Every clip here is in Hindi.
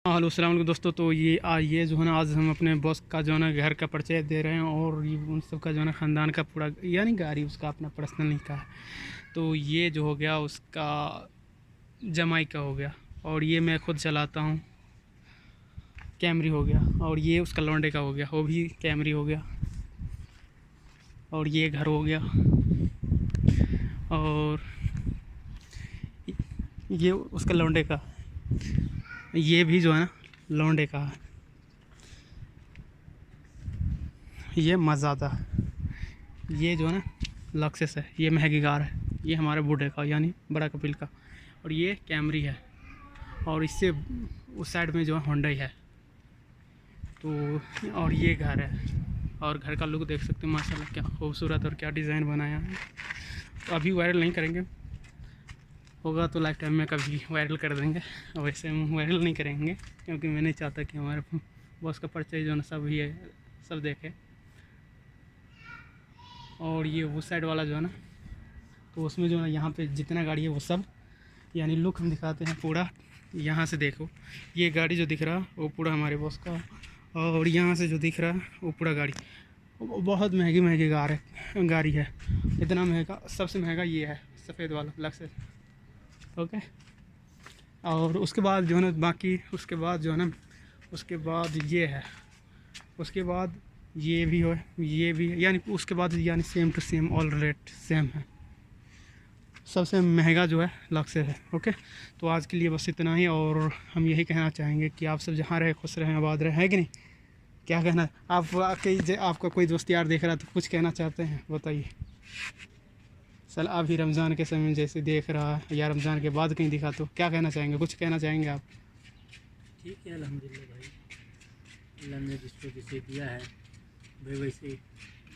हेलो अस्सलाम वालेकुम दोस्तों। तो ये जो है ना, आज हम अपने बॉस का जो है ना घर का परिचय दे रहे हैं और ये उन सब का जो है ना ख़ानदान का पूरा यानी गाड़ी उसका अपना पर्सनल नहीं का है। तो ये जो हो गया उसका जमाई का हो गया, और ये मैं खुद चलाता हूँ, कैमरी हो गया। और ये उसका लौंडे का हो गया, वो भी कैमरी हो गया। और ये घर हो गया, और ये उसका लौंडे का, ये भी जो है ना लौंडे का है। ये मज़ादा, ये जो है ना लक्सेस है, ये महंगी कार है, ये हमारे बूढ़े का यानी बड़ा कपिल का। और ये कैमरी है, और इससे उस साइड में जो है होंडा है। तो और ये घर है, और घर का लुक देख सकते हैं माशाल्लाह, क्या खूबसूरत और क्या डिज़ाइन बनाया है। तो अभी वायरल नहीं करेंगे, होगा तो लाइफ टाइम में कभी वायरल कर देंगे। और वैसे हम वायरल नहीं करेंगे, क्योंकि मैं नहीं चाहता कि हमारे बॉस का परिचय जो है ना सब देखे। और ये वो साइड वाला जो है ना, तो उसमें जो है ना यहाँ पे जितना गाड़ी है वो सब यानी लुक हम दिखाते हैं पूरा। यहाँ से देखो, ये गाड़ी जो दिख रहा वो पूरा हमारे बॉस का, और यहाँ से जो दिख रहा वो पूरा गाड़ी। बहुत महंगी गाड़ी है। इतना महंगा, सबसे महंगा ये है सफ़ेद वाला लक्स। ओके। और उसके बाद जो है ना बाकी, उसके बाद जो है ना, उसके बाद ये है, उसके बाद ये भी हो, ये भी, यानी उसके बाद यानी same to same all rate same है। सबसे महंगा जो है लक्स है। ओके। तो आज के लिए बस इतना ही, और हम यही कहना चाहेंगे कि आप सब जहाँ रहे खुश रहें, आबाद रहें, है कि नहीं? क्या कहना आप, आपका कोई दोस्त यार देख रहा है तो कुछ कहना चाहते हैं, बताइए। सल अभी रमज़ान के समय जैसे देख रहा है, या रमज़ान के बाद कहीं दिखा, तो क्या कहना चाहेंगे, कुछ कहना चाहेंगे आप? ठीक है, अल्हम्दुलिल्लाह भाई, अल्लाह ने जिसको जिसे दिया है भाई वैसे ही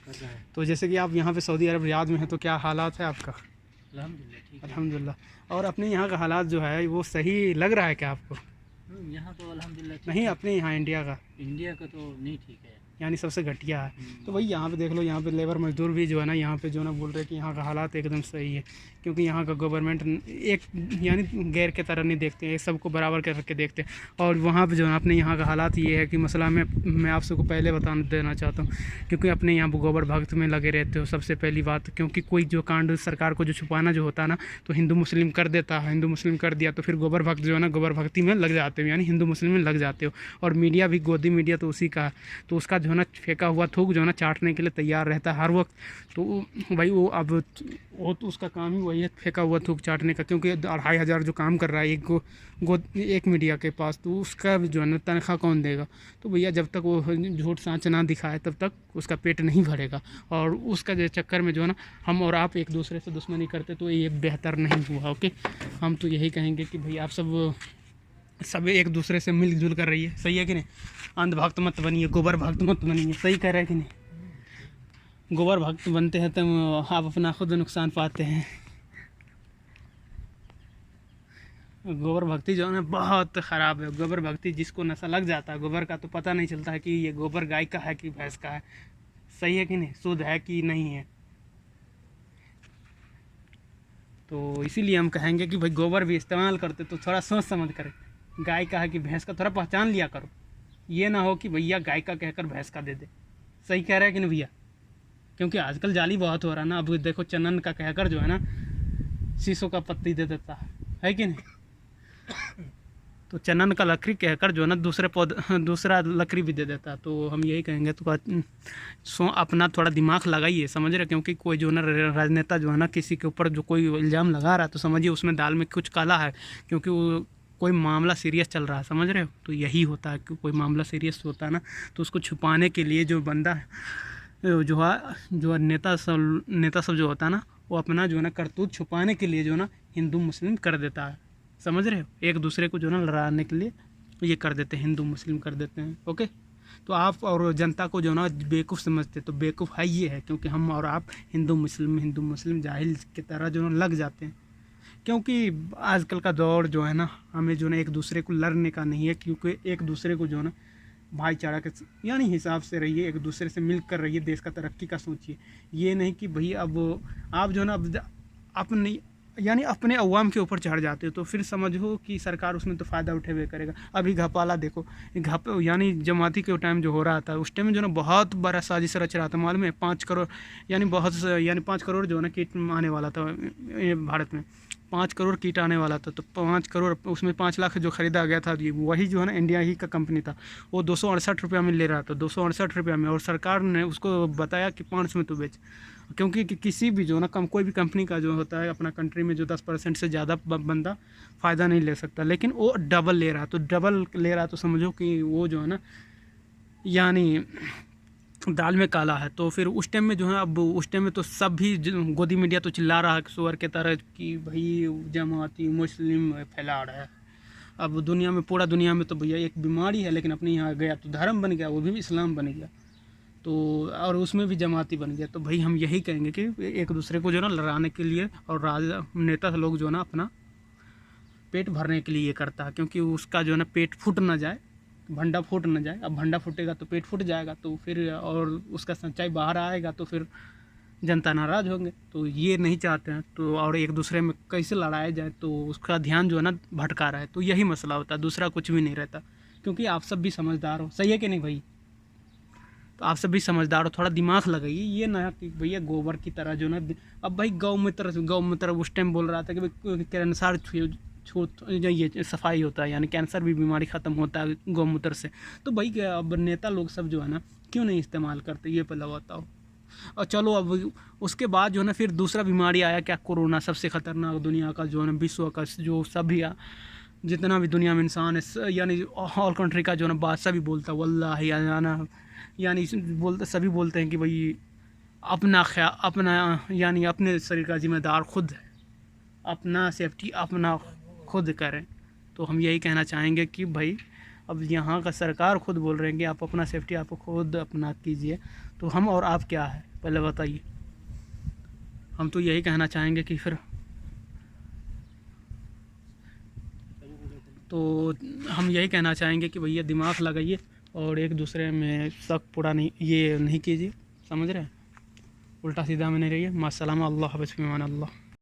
कर रहा है। तो जैसे कि आप यहाँ पे सऊदी अरब रियाद में हैं, तो क्या हालात है आपका? अल्हम्दुलिल्लाह ठीक है। अल्हम्दुलिल्लाह। और अपने यहाँ का हालात जो है वो सही लग रहा है क्या आपको? यहाँ तो अल्हम्दुलिल्लाह ठीक नहीं, है। अपने यहाँ इंडिया का इंडिया का तो नहीं ठीक है। यानी सबसे घटिया है। तो वही यहाँ पे देख लो, यहाँ पे लेबर मजदूर भी जो है ना, यहाँ पे जो है ना बोल रहे हैं कि यहाँ का हालात एकदम सही है, क्योंकि यहाँ का गवर्नमेंट एक यानी गैर के तरह नहीं देखते हैं, सबको बराबर करके देखते हैं। और वहाँ पे जो है अपने यहाँ का हालात ये है कि मसला मैं आप सबको पहले बता देना चाहता हूँ, क्योंकि अपने यहाँ गोबर भक्त में लगे रहते हो सबसे पहली बात। क्योंकि कोई जो कांड सरकार को जो छुपाना जो होता है ना, तो हिंदू मुस्लिम कर देता है, हिंदू मुस्लिम कर दिया तो फिर गोबर भक्त जो है ना गोबर भक्ति में लग जाते हो, यानी हिंदू मुस्लिम में लग जाते हो। और मीडिया भी, गोदी मीडिया तो उसी का है, तो उसका जो है ना फेंका हुआ थूक जो है ना चाटने के लिए तैयार रहता है हर वक्त। तो भाई वो तो उसका काम ही वही है, फेंका हुआ थूक चाटने का। क्योंकि 2,500 जो काम कर रहा है एक मीडिया के पास, तो उसका जो है ना तनख्वाह कौन देगा? तो भैया जब तक वो झूठ सांच ना दिखाए तब तक उसका पेट नहीं भरेगा। और उसका जो चक्कर में जो है ना हम और आप एक दूसरे से दुश्मनी करते, तो ये बेहतर नहीं हुआ। ओके। हम तो यही कहेंगे कि भाई आप सब एक दूसरे से मिलजुल कर रही है, सही है कि नहीं? अंधभक्त मत बनिए, गोबर भक्त मत बनिए, सही कह रहे हैं कि नहीं? गोबर भक्त बनते हैं तो आप अपना खुद नुकसान पाते हैं। गोबर भक्ति जो है ना बहुत ख़राब है। गोबर भक्ति जिसको नशा लग जाता है गोबर का, तो पता नहीं चलता है कि ये गोबर गाय का है कि भैंस का है, सही है कि नहीं, शुद्ध है कि नहीं है। तो इसीलिए हम कहेंगे कि भाई गोबर भी इस्तेमाल करते तो थोड़ा सोच समझ करें, गाय का है कि भैंस का, थोड़ा पहचान लिया करो। ये ना हो कि भैया गाय का कहकर भैंस का दे दे। सही कह रहे हैं कि नहीं भैया? क्योंकि आजकल जाली बहुत हो रहा है ना। अब देखो, चनन का कहकर जो है ना शीशों का पत्ती दे देता है कि नहीं? तो चनन का लकड़ी कहकर जो है ना दूसरा लकड़ी भी दे देता है। तो हम यही कहेंगे, तो अपना थोड़ा दिमाग लगाइए, समझ रहे? क्योंकि कोई जो है ना राजनेता जो है ना किसी के ऊपर जो कोई इल्ज़ाम लगा रहा है, तो समझिए उसमें दाल में कुछ काला है, क्योंकि वो कोई मामला सीरियस चल रहा है, समझ रहे हो? तो यही होता है कि कोई मामला सीरियस होता है ना, तो उसको छुपाने के लिए जो बंदा है, जो नेता सब जो होता है ना, वो अपना जो है ना करतूत छुपाने के लिए जो है ना हिंदू मुस्लिम कर देता है, समझ रहे हो? एक दूसरे को जो है ना लड़ाने के लिए ये कर देते हैं, हिंदू मुस्लिम कर देते हैं। ओके। तो आप और जनता को जो है ना बेवकूफ़ समझते, तो बेवकूफ़ है ये है, क्योंकि हम और आप हिंदू मुस्लिम जाहिल की तरह जो है लग जाते हैं। क्योंकि आजकल का दौर जो है ना, हमें जो है ना एक दूसरे को लड़ने का नहीं है, क्योंकि एक दूसरे को जो है ना भाईचारा के यानी हिसाब से रहिए, एक दूसरे से मिल कर रहिए, देश का तरक्की का सोचिए। ये नहीं कि भाई अब आप जो है ना अब अपनी यानी अपने अवाम के ऊपर चढ़ जाते हो, तो फिर समझो कि सरकार उसमें तो फ़ायदा उठेबे करेगा। अभी घपला देखो, यानी जमाती के टाइम जो हो रहा था उस टाइम में जो ना बहुत बड़ा साजिश रच रहा था, मालूम है 5 करोड़, यानी 5 करोड़ जो है ना किट आने वाला था ये भारत में, 5 करोड़ किट आने वाला था। तो 5 करोड़ उसमें 5 लाख जो ख़रीदा गया था, ये वही जो है ना इंडिया ही का कंपनी था, वो 268 रुपया में ले रहा था, 268 रुपया में, और सरकार ने उसको बताया कि 500 में तो बेच। क्योंकि किसी भी जो ना कोई भी कंपनी का जो होता है अपना कंट्री में जो 10% से ज़्यादा बंदा फ़ायदा नहीं ले सकता, लेकिन वो डबल ले रहा, तो डबल ले रहा तो समझो कि वो जो है ना यानी दाल में काला है। तो फिर उस टाइम में जो है, अब उस टाइम में तो सब भी गोदी मीडिया तो चिल्ला रहा है सुअर के तरह कि भाई जमाती मुस्लिम फैला रहा है। अब दुनिया में, पूरा दुनिया में तो भैया एक बीमारी है, लेकिन अपने यहाँ गया तो धर्म बन गया, वो भी इस्लाम बन गया, तो और उसमें भी जमाती बन गया। तो भाई हम यही कहेंगे कि एक दूसरे को जो ना लड़ाने के लिए, और नेता लोग जो ना अपना पेट भरने के लिए ये करता है, क्योंकि उसका जो है ना पेट फूट ना जाए, भंडा फूट ना जाए। अब भंडा फूटेगा तो पेट फूट जाएगा, तो फिर और उसका सच्चाई बाहर आएगा, तो फिर जनता नाराज़ होंगे, तो ये नहीं चाहते हैं। तो और एक दूसरे में कैसे लड़ाया जाए, तो उसका ध्यान जो है ना भटका रहा है, तो यही मसला होता है, दूसरा कुछ भी नहीं रहता। क्योंकि आप सब भी समझदार हो, सही है कि नहीं भाई? तो आप सब भी समझदार हो, थोड़ा दिमाग लगाइए, ये ना कि भैया गोबर की तरह जो ना, अब भाई गौ मूत्र उस टाइम बोल रहा था कि भाई कैंसर ये सफाई होता है, यानी कैंसर भी बीमारी ख़त्म होता है गौमूत्र से। तो भाई अब नेता लोग सब जो है ना क्यों नहीं इस्तेमाल करते, ये पहले बताओ। और चलो अब उसके बाद जो है ना फिर दूसरा बीमारी आया, क्या, कोरोना, सबसे ख़तरनाक दुनिया का जो है ना, विश्व का जो सभी जितना भी दुनिया में इंसान है, यानी ऑल कंट्री का जो है ना बादशाह भी बोलता है वल्लाही यानी बोलते, सभी बोलते हैं कि भाई अपना यानी अपने शरीर का जिम्मेदार खुद है, अपना सेफ्टी अपना खुद करें। तो हम यही कहना चाहेंगे कि भाई अब यहाँ का सरकार खुद बोल रहे हैं कि आप अपना सेफ्टी आप खुद अपना कीजिए, तो हम और आप क्या है पहले बताइए। हम तो यही कहना चाहेंगे कि फिर तो हम यही कहना चाहेंगे कि भैया दिमाग लगाइए और एक दूसरे में शक पूरा नहीं, ये नहीं कीजिए, समझ रहे हैं? उल्टा सीधा में नहीं रहिए। मास्सलामा, अल्लाह हाफ़िज़, फ़ी अमान अल्लाह।